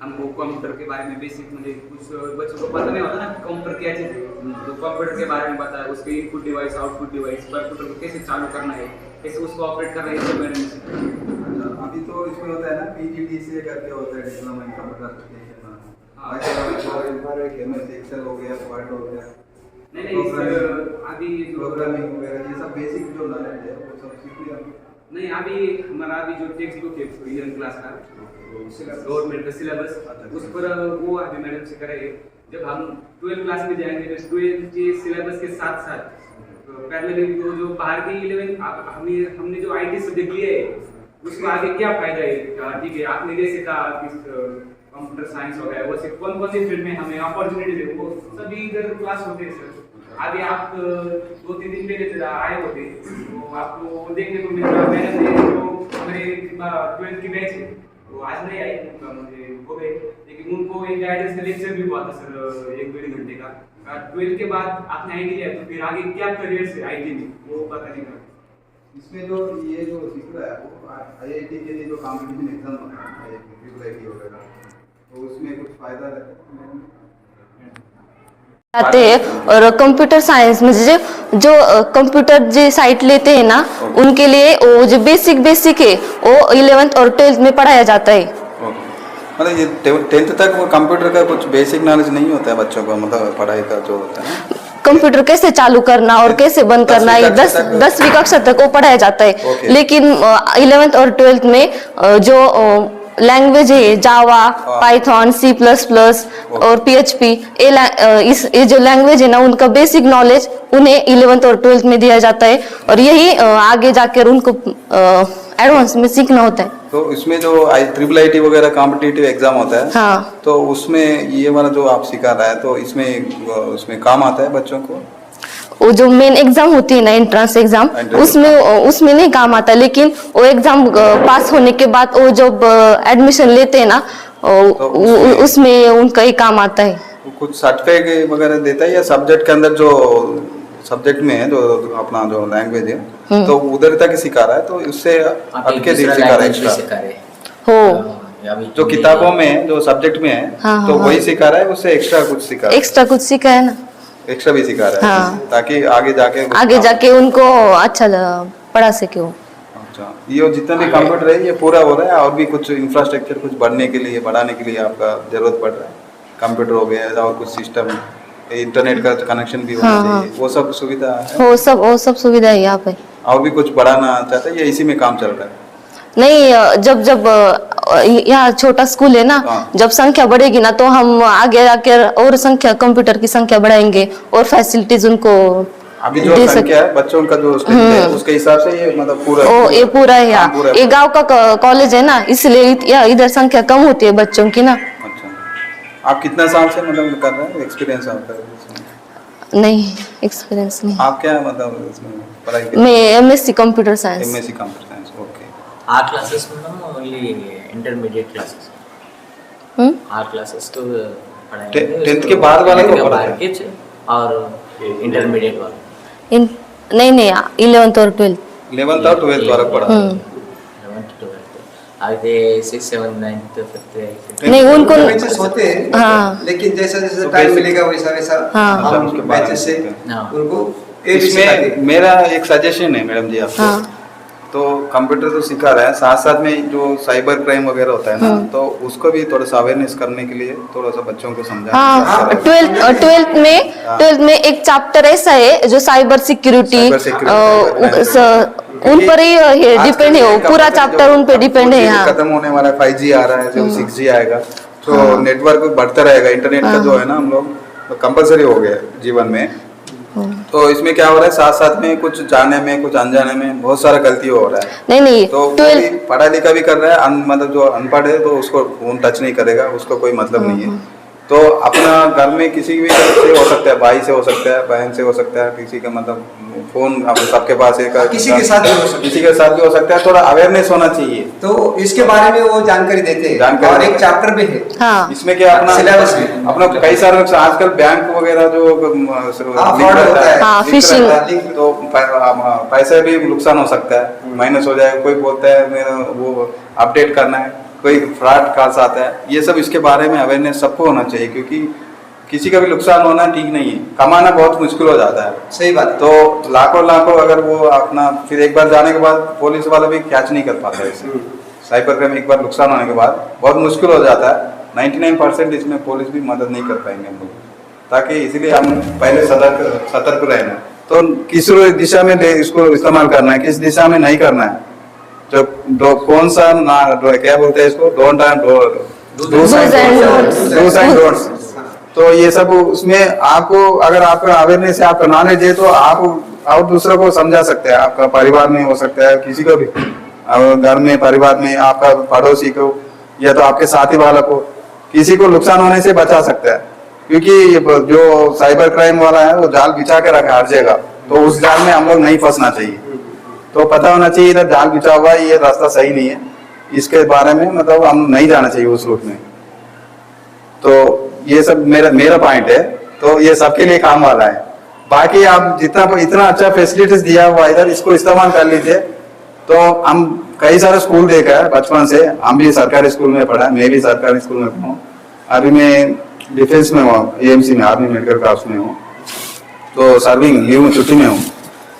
हमको कंप्यूटर के बारे में बेसिक मुझे कुछ बच्चों को पता नहीं होता ना कंप्यूटर क्या चीज़ है, तो कंप्यूटर के बारे में पता है, उसके input device output device, computer को कैसे चालू करना है, कैसे उसको ऑपरेट करना है, ये सब मैंने सीखा। अभी तो इसमें होता है ना PGDCA करके होता है, diploma in computer application. MS Excel हो गया, वर्ड हो गया, नहीं अभी प्रोग्रामिंग वगैरह ये सब बेसिक जो नॉलेज है वो सब सीख लिया। नहीं अभी हमारा अभी जो टेक्स्ट बुक है 11 क्लास का गवर्नमेंट का सिलेबस, उस पर वो अभी मैडम से करेंगे। जब हम 12 क्लास में जाएंगे तो 12 के सिलेबस के साथ साथ पैरेलली जो बाहर के 11 हमने जो IT सब्जेक्ट लिए है उसको आगे क्या फायदा है। ठीक है, आपने जैसे कहा कंप्यूटर साइंस हो गया, वैसे कौन कौन सी फील्ड में हमें अपॉर्चुनिटी है वो सभी इधर क्लास होते हैं सर। अभी आप 2-3 दिन पहले आए होते तो आपको देखने को मिल रहा है मैंने जो हमारे 12th की बैच है तो आज नहीं आई, मुझे हो गए, लेकिन उनको एक गाइडेंस का लेक्चर भी हुआ था सर 1-1.5 घंटे का। 12th के बाद आपने IT लिया तो फिर आगे क्या करियर से IT में वो पता नहीं था। इसमें जो ये जो सीख रहा है वो IIT के लिए जो कॉम्पिटिशन एग्जाम होता है IIT वगैरह, तो उसमें कुछ फायदा रहता है आते हैं। और कंप्यूटर साइंस में जो कंप्यूटर जो साइट लेते हैं ना उनके लिए वो जो बेसिक है वो 11th और 12th में पढ़ाया जाता है। मतलब ये 10th तक वो कंप्यूटर का कुछ बेसिक नॉलेज नहीं होता है बच्चों को, मतलब पढ़ाई का जो होता है कंप्यूटर कैसे चालू करना और कैसे बंद करना, ये 10वीं कक्षा तक वो पढ़ाया जाता है। लेकिन 11th और 12th में जो लैंग्वेज है जावा, पाइथन, C++ और PHP, ये जो लैंग्वेज है ना उनका बेसिक नॉलेज उन्हें 11th और 12th में दिया जाता है और यही आगे जाकर उनको एडवांस में सीखना होता है। तो इसमें जो IIIT वगैरह कॉम्पिटिटिव एग्जाम होता है, हाँ, तो उसमें ये वाला जो आप सिखा रहा है तो उसमें काम आता है बच्चों को। वो जो मेन एग्जाम होती है ना एंट्रेंस एग्जाम, उसमें नहीं काम आता, लेकिन वो एग्जाम पास होने के बाद वो जब एडमिशन लेते हैं ना तो उसमें उनका ही काम आता है। कुछ सर्टिफिकेट वगैरह देता है या सब्जेक्ट के अंदर जो सब्जेक्ट में है जो अपना जो लैंग्वेज है तो उधर तक ही सिखा रहा है, तो उससे हटके सिखा रहा है एक्स्ट्रा हो जो किताबों में जो सब्जेक्ट में है। हाँ, तो हाँ, वही सिखा रहा है, उससे एक्स्ट्रा कुछ सिखा रहा है, एक्स्ट्रा कुछ सीखा है ना, एक्स्ट्रा भी सिखा रहा है। हाँ, ताकि आगे जाके उनको अच्छा पढ़ा सके वो। अच्छा, ये जितना भी कंप्यूटर है ये पूरा हो रहा है और भी कुछ इंफ्रास्ट्रक्चर कुछ बढ़ाने के लिए आपका जरूरत पड़ रहा है, कंप्यूटर हो गया और कुछ सिस्टम इंटरनेट का कनेक्शन भी होना चाहिए, वो सब सुविधा है, वो सब सुविधा है यहाँ पे। और भी कुछ बढ़ाना चाहते हैं या इसी में काम चल रहा है? नहीं, जब यहाँ छोटा स्कूल है ना, जब संख्या बढ़ेगी ना तो हम आगे आकर और संख्या कंप्यूटर की संख्या बढ़ाएंगे और फैसिलिटीज उनको अभी जो संख्या है बच्चों का जो स्ट्रेंथ है उसके हिसाब से ये मतलब ये पूरा है यहाँ। ये गांव का कॉलेज है ना, इसलिए इधर संख्या कम होती है बच्चों की ना। अच्छा, आप कितना साल से मतलब कर रहे हैं, एक्सपीरियंस आपका? नहीं, एक्सपीरियंस नहीं। आप क्या मतलब इसमें पढ़ाई? मैं MSc computer science. MSc computer science, okay. ఆ క్లాसेस ఓన్లీ ఇంటర్మీడిएट क्लासेस, आ क्लासेस तो पढ़ाएंगे 10th के बाद वाले को पढ़ाएंगे और इंटरमीडिएट वाले नहीं 11th और 12th 11th और 12th वाला पढ़ा। 11th to 12th आगे 6, 7, 9 तो फिर नहीं उनको बैचेस होते हैं, हाँ, लेकिन जैसा जैसा टाइम मिलेगा वैसा हाँ, हम बैचेस से उनको इसमें मेरा एक सजेशन है मैडम जी आपको। हाँ, तो कंप्यूटर तो सिखा रहा है, साथ साथ में जो साइबर क्राइम वगैरह होता है ना तो उसको भी थोड़ा सा अवेयरनेस करने के लिए थोड़ा सा बच्चों को समझाना। हाँ, 12th में एक चैप्टर ऐसा है जो साइबर सिक्योरिटी उन पर ही डिपेंड है, वो पूरा चैप्टर उन पे डिपेंड है। हाँ, खत्म होने वाला है, 5G आ रहा है, जो 6G आएगा तो नेटवर्क बढ़ता रहेगा, इंटरनेट का जो है ना हम लोग कंपलसरी हो गया जीवन में। तो इसमें क्या हो रहा है, साथ साथ में कुछ जाने में कुछ अनजाने में बहुत सारा गलती हो रहा है। नहीं तो पढ़ा लिखा भी कर रहा है, मतलब जो अनपढ़ है तो उसको फोन टच नहीं करेगा, उसको कोई मतलब नहीं है। तो अपना घर में किसी भी से हो सकता है, भाई से हो सकता है, बहन से हो सकता है, किसी का मतलब फोन अब सबके पास एक, किसी के साथ भी हो सकता है। किसी के साथ भी हो सकता है। थोड़ा अवेयरनेस होना चाहिए, तो इसके बारे में वो जानकारी देते हैं, जानकारी और एक चैप्टर भी है हाँ इसमें क्या अपना सिलेबस में। अपना कई सारे आजकल बैंक वगैरह जो fraud होता है। हाँ, link phishing। रहता है, तो पैसे भी नुकसान हो सकता है, माइनस हो जाएगा। कोई बोलता है मेरा वो अपडेट करना है, कोई फ्रॉड कॉल्स आता है। ये सब इसके बारे में अवेयरनेस सबको होना चाहिए, क्योंकि किसी का भी नुकसान होना ठीक नहीं है। कमाना बहुत मुश्किल हो जाता है। सही बात। तो लाखों लाखों अगर वो अपना फिर एक बार जाने के बाद पुलिस वाला भी कैच नहीं कर पाता है इसे। साइबर क्राइम एक बार नुकसान होने के बाद बहुत मुश्किल हो जाता है। 99% इसमें पुलिस भी मदद नहीं कर पाएंगे हम लोग, ताकि इसीलिए हम पहले सतर्क रहना। तो किस दिशा में इसको इस्तेमाल करना है, किस दिशा में नहीं करना है, जो कौन सा ना क्या बोलते हैं इसको, don't and dos and don'ts. तो ये सब उसमें आपको, अगर आपका अवेयरनेस है, आपका नॉलेज है, तो आप और दूसरों को समझा सकते हैं। आपका परिवार में हो सकता है, किसी को भी घर में, परिवार में, आपका पड़ोसी को या तो आपके साथी वाला को, किसी को नुकसान होने से बचा सकता है। क्योंकि जो साइबर क्राइम वाला है वो जाल बिछा के रखा हर जगह, तो उस जाल में हम लोग नहीं फंसना चाहिए। तो पता होना चाहिए इधर जाल बिछा हुआ है, ये रास्ता सही नहीं है, इसके बारे में मतलब हम नहीं जाना चाहिए उस रूट में। तो ये सब मेरा पॉइंट है। तो ये सबके लिए काम वाला है। बाकी आप इतना अच्छा फैसिलिटीज दिया हुआ इधर, इसको इस्तेमाल कर लीजिए। तो हम कई सारे स्कूल देखा है बचपन से, हम भी सरकारी स्कूल में पढ़ा, मैं भी सरकारी स्कूल में पढ़ा हूँ। अभी मैं डिफेंस में हूँ, AMC में, आर्मी मेडिकल कॉर्प्स में हूँ। तो सर्विंग लीव में, छुट्टी में हूँ।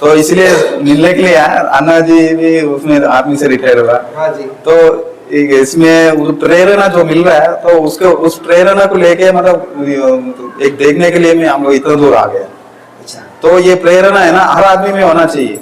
तो इसलिए मिलने के लिए आया। अन्ना जी भी उसमें आर्मी से रिटायर हुआ। हाँ जी। तो इसमें प्रेरणा जो मिल रहा है, तो उसको उस प्रेरणा को लेके मतलब एक देखने के लिए मैं हम लोग इतना दूर आ गए। अच्छा। तो ये प्रेरणा है ना, हर आदमी में होना चाहिए।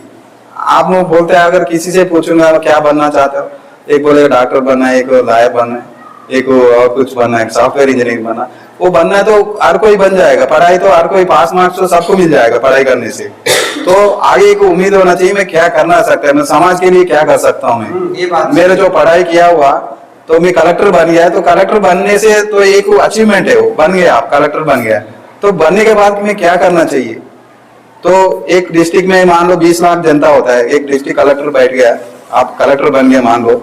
आप लोग बोलते हैं, अगर किसी से पूछूंगा क्या बनना चाहते हो, एक बोलेगा डॉक्टर बनना है, एक लॉयर बनना है, एक और कुछ बनना है, सॉफ्टवेयर इंजीनियर बनना। वो बनना है तो हर कोई बन जाएगा। पढ़ाई तो हर कोई, पास मार्क्स तो सबको मिल जाएगा पढ़ाई करने से। तो आगे को उम्मीद होना चाहिए, मैं क्या करना सकता है, मैं समाज के लिए क्या कर सकता हूँ। मैं ये बात मेरे जो पढ़ाई किया हुआ, तो मैं कलेक्टर बन गया। तो कलेक्टर बनने से तो एक अचीवमेंट है, वो बन गया, आप कलेक्टर बन गया। तो बनने के बाद मैं क्या करना चाहिए। तो एक डिस्ट्रिक्ट में मान लो 20 लाख जनता होता है, एक डिस्ट्रिक्ट कलेक्टर बैठ गया, आप कलेक्टर बन गया मान लो,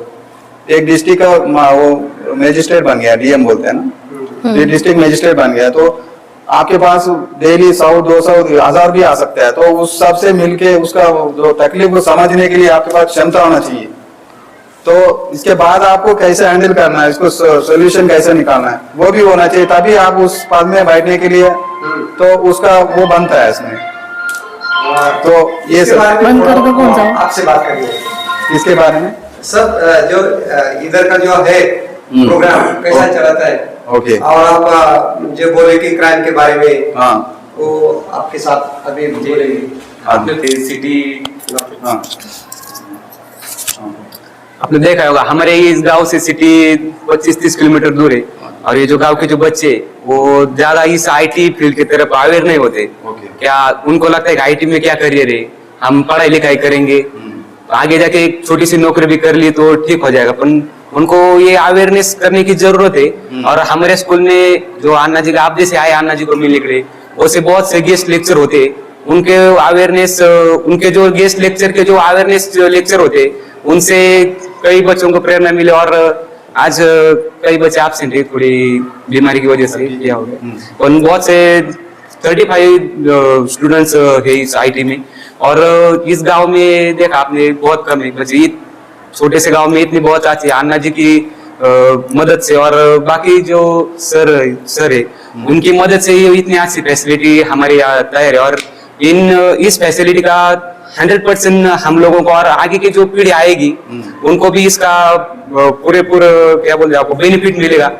एक डिस्ट्रिक्ट का वो मजिस्ट्रेट बन गया, DM बोलते हैं ना, डिस्ट्रिक्ट मजिस्ट्रेट बन गया। तो आपके पास डेली 100, 200, 1000 भी आ सकता है। तो उस सब से मिलके उसका जो तकलीफ को समझने के लिए आपके पास क्षमता होना चाहिए। तो इसके बाद आपको कैसे हैंडल करना है, इसको सोल्यूशन कैसे निकालना है, वो भी होना चाहिए। तभी आप उस पद में बैठने के लिए तो उसका वो बनता है इसमें। तो ये सब बंद कर दो, कौन जाओ? आपसे बात करिए इसके बारे में सब जो इधर का जो है प्रोग्राम कैसा चलाता है। ओके। और आप जो बोले कि क्राइम के बारे में, हाँ वो आपके साथ अभी बोलेंगे। आपने सिटी, हाँ आपने देखा होगा हमारे इस गांव से सिटी 25-30 किलोमीटर दूर है। और ये जो गांव के जो बच्चे, वो ज्यादा इस IT फील्ड की तरफ अवेयर नहीं होते। ओके। क्या उनको लगता है कि IT में क्या करियर है, हम पढ़ाई लिखाई करेंगे, आगे जाके एक छोटी सी नौकरी भी कर ली तो ठीक हो जाएगा। पर उनको ये अवेयरनेस करने की जरूरत है। और हमारे स्कूल में जो अन्ना जी, आप जैसे आए अन्ना जी को मिलने के लिए, वैसे बहुत से गेस्ट लेक्चर होते, उनके अवेयरनेस, उनके जो गेस्ट लेक्चर के जो अवेयरनेस लेक्चर होते, उनसे कई बच्चों को प्रेरणा मिले। और आज कई बच्चे एब्सेंट है, थोड़ी बीमारी की वजह से क्या हो गया। और बहुत से 35 स्टूडेंट्स है इस IT में। और इस गांव में देखा आपने बहुत कम है बच्चे, छोटे से गांव में इतनी बहुत अच्छी अन्ना जी की मदद से और बाकी जो सर है उनकी मदद से ये इतनी अच्छी फैसिलिटी हमारे यहाँ तैयार है। और इस फैसिलिटी का 100% हम लोगों को और आगे की जो पीढ़ी आएगी उनको भी इसका पूरे क्या बोलते हैं आपको बेनिफिट मिलेगा।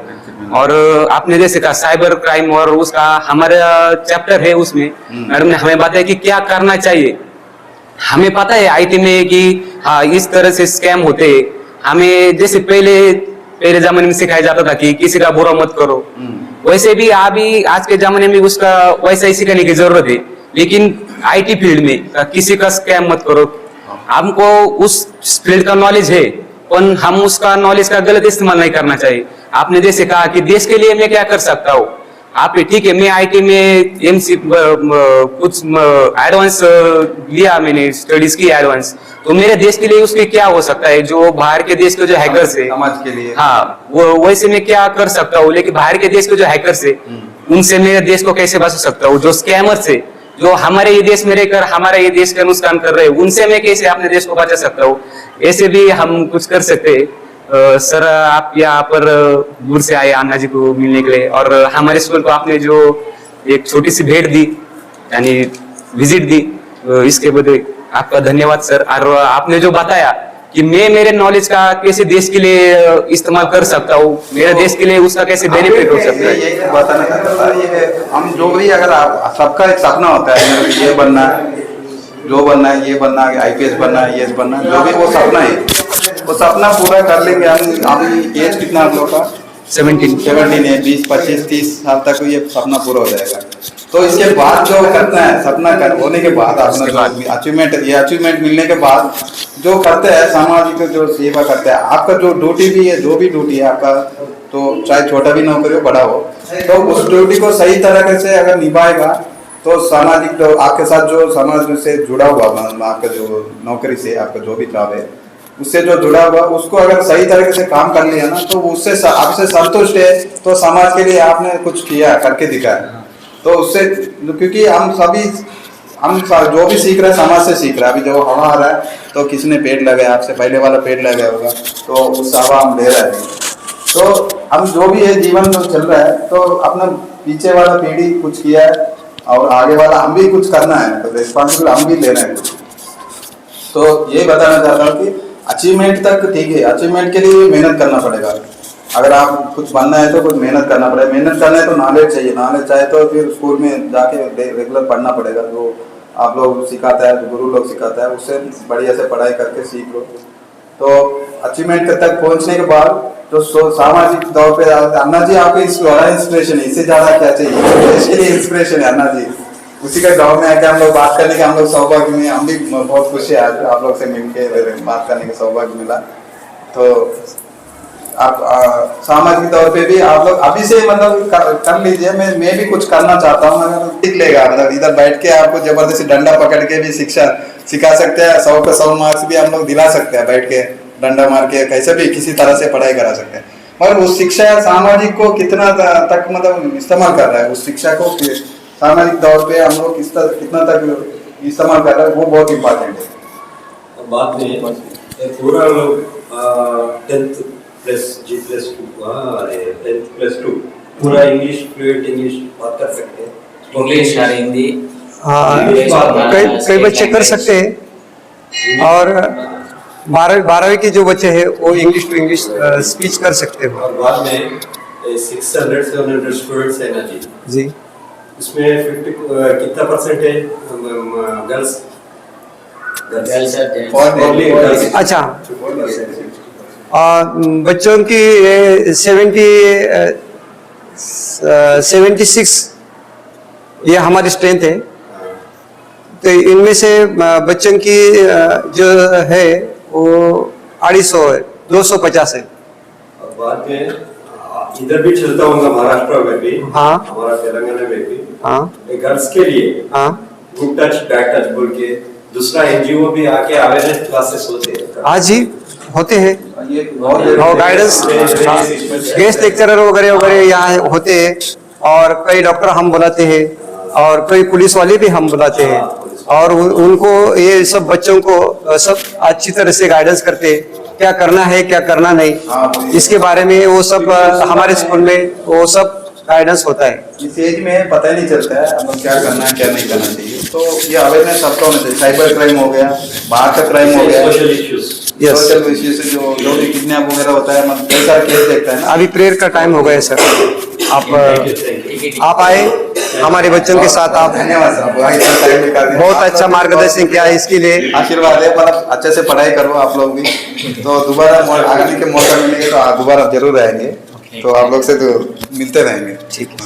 और आपने जैसे कहा साइबर क्राइम, और उसका हमारा चैप्टर है, उसमें मैडम ने हमें बताया कि क्या करना चाहिए। हमें पता है IT में कि हाँ इस तरह से स्कैम होते। हमें जैसे पहले जमाने में सिखाया जाता था कि किसी का बुरा मत करो, वैसे भी अभी आज के जमाने में उसका वैसा ही सिखाने की जरूरत है। लेकिन IT फील्ड में किसी का स्कैम मत करो। हमको उस फील्ड का नॉलेज है, पर हम उसका नॉलेज का गलत इस्तेमाल नहीं करना चाहिए। आपने जैसे कहा कि देश के लिए मैं क्या कर सकता हूँ, आप ठीक है, मैं आईटी में एमसी कुछ एडवांस लिया, मैंने स्टडीज की एडवांस, तो मेरे देश के लिए उसके क्या हो सकता है, जो बाहर के देश के जो हैकर्स है, समाज के लिए। हाँ वो वैसे मैं क्या कर सकता हूँ, लेकिन बाहर के देश के जो हैकर्स है उनसे मेरे देश को कैसे बचा सकता हूँ, जो स्कैमर्स है जो हमारे ये देश में रहकर हमारा ये देश का नुकसान कर रहे हैं, उनसे मैं कैसे अपने देश को बचा सकता हूँ। ऐसे भी हम कुछ कर सकते हैं। सर आप यहाँ पर दूर से आए अन्ना जी को मिलने के लिए, और हमारे स्कूल को आपने जो एक छोटी सी भेंट दी यानी विजिट दी, इसके बदले आपका धन्यवाद सर। और आपने जो बताया कि मैं मेरे नॉलेज का कैसे देश के लिए इस्तेमाल कर सकता हूँ, मेरे देश के लिए उसका कैसे बेनिफिट हो सकता है। ये बताना चाहता था, ये हम जो भी, अगर आप सबका एक सपना होता है ये बनना है, जो बनना है, ये बनना है, आईपीएस बनना है, ये बनना है, जो भी वो सपना है, वो सपना पूरा कर लेंगे हम। अभी एज कितना आप लोग का? 17 है, 20, 25, 30 साल तक ये सपना पूरा हो जाएगा। तो इसके बाद जो करना है, सपना होने के बाद अपना जो अचीवमेंट, ये अचीवमेंट मिलने के बाद जो करते हैं सामाजिक जो सेवा करते हैं, आपका जो ड्यूटी भी है, जो भी ड्यूटी है आपका, तो चाहे छोटा भी नौकरी हो बड़ा हो, तो उस ड्यूटी को सही तरीके से अगर निभाएगा तो सामाजिक जो आपके साथ जो समाज से जुड़ा हुआ, आपका जो नौकरी से आपका जो भी जॉब है उससे जो जुड़ा हुआ, उसको अगर सही तरीके से काम कर लिया ना, तो उससे आपसे संतुष्ट है, तो समाज के लिए आपने कुछ किया, करके दिखाया, तो उससे, क्योंकि हम जो भी सीख रहे हैं समाज से सीख रहे हैं। अभी जो हवा आ रहा है तो किसी ने पेड़ लगाया, आपसे पहले वाला पेड़ लगाया होगा, तो उस हवा हम ले रहे हैं। तो हम जो भी है जीवन जो चल रहा है, तो अपना पीछे वाला पीढ़ी कुछ किया है और आगे वाला हम भी कुछ करना है, तो रिस्पॉन्सिबल हम भी ले रहे हैं कुछ। तो ये बताना चाहता हूँ कि अचीवमेंट तक ठीक है, अचीवमेंट के लिए मेहनत करना पड़ेगा। अगर आप कुछ बनना है तो कुछ मेहनत करना पड़ेगा, मेहनत करना है तो नॉलेज चाहिए, नॉलेज चाहिए तो फिर स्कूल में जाके रेगुलर पढ़ना पड़ेगा, जो आप लोग सिखाता है, जो गुरु लोग सिखाता है, उससे बढ़िया से पढ़ाई करके सीख लो। तो अचीवमेंट तक पहुंचने के बाद जो सामाजिक तौर पे अन्ना जी आपके इंस्पिरेशन है, इससे ज्यादा क्या चाहिए, इसके लिए इंस्पिरेशन है अन्ना जी। उसी का गांव में आके हम लोग बात करने के हम लोग सौभाग्य में, हम भी बहुत खुशी है आज आप लोग से मिलके बात करने का सौभाग्य मिला। तो आप सामाजिक तौर पे भी आप लोग अभी से मतलब कर लीजिए। मैं भी कुछ करना चाहता हूँ, अगर सीख लेगा, मतलब इधर बैठ के आपको जबरदस्ती डंडा पकड़ के भी शिक्षा सिखा सकते हैं, 100 पे 100 मार्क्स भी हम लोग दिला सकते हैं, बैठ के डंडा मार के कैसे भी किसी तरह से पढ़ाई करा सकते हैं। मगर उस शिक्षा सामाजिक को कितना तक मतलब इस्तेमाल कर रहा है, उस शिक्षा को सामाजिक तौर पे हम लोग कितना तक इस्तेमाल कर रहे हैं, वो बहुत इम्पोर्टेंट है। बाद में पूरा लोग 10th प्लस G+2 10th+2 पूरा इंग्लिश, फ्लुएंट इंग्लिश बात कर सकते हैं, इंग्लिश और हिंदी। कई बच्चे कर सकते हैं, और 12वीं के जो बच्चे हैं वो इंग्लिश टू इंग्लिश स्पीच कर सकते हो। और बाद में 600-700 स्टूडेंट्स है ना जी, इसमें 50 कितना परसेंट है गर्ल्स? अच्छा, बच्चों की 76 ये हमारी स्ट्रेंथ है। तो इनमें से बच्चों की जो है वो 250 है, 250 है। और बाद में इधर भी चलता होगा, महाराष्ट्र में भी, हाँ, हमारा तेलंगाना में भी, हाँ, गर्ल्स के लिए हाँ, गुड टच बैड टच बोल के दूसरा एनजीओ भी आके अवेयरनेस क्लासेस होते हैं। आज ही होते हैं, और गाइडेंस गेस्ट लेक्चरर वगैरह वगैरह यहाँ होते हैं, और कई डॉक्टर हम बुलाते हैं, और कई पुलिस वाले भी हम बुलाते हैं, और उनको ये सब बच्चों को सब अच्छी तरह से गाइडेंस करते हैं, क्या करना है क्या करना नहीं, इसके बारे में वो सब हमारे स्कूल में वो सब गाइडेंस होता है। इस एज में पता ही नहीं चलता है हमें क्या करना है क्या नहीं करना चाहिए, तो ये अवेयरनेस सबका होना चाहिए। साइबर क्राइम हो गया, बाहर का क्राइम हो गया, सोशल इश्यूज से जो भी किडनैप वगैरह होता है, मतलब कई सारे केस देखता है ना। अभी प्रेयर का टाइम हो गया सर, आप आए हमारे बच्चों के साथ, आप धन्यवाद साहब, बहुत अच्छा मार्गदर्शन किया है, इसके लिए आशीर्वाद है। मतलब अच्छे से पढ़ाई करो आप लोग भी, तो दोबारा आने के मौका मिलेगा तो दोबारा जरूर आएंगे, तो आप लोग से तो मिलते रहेंगे। ठीक है।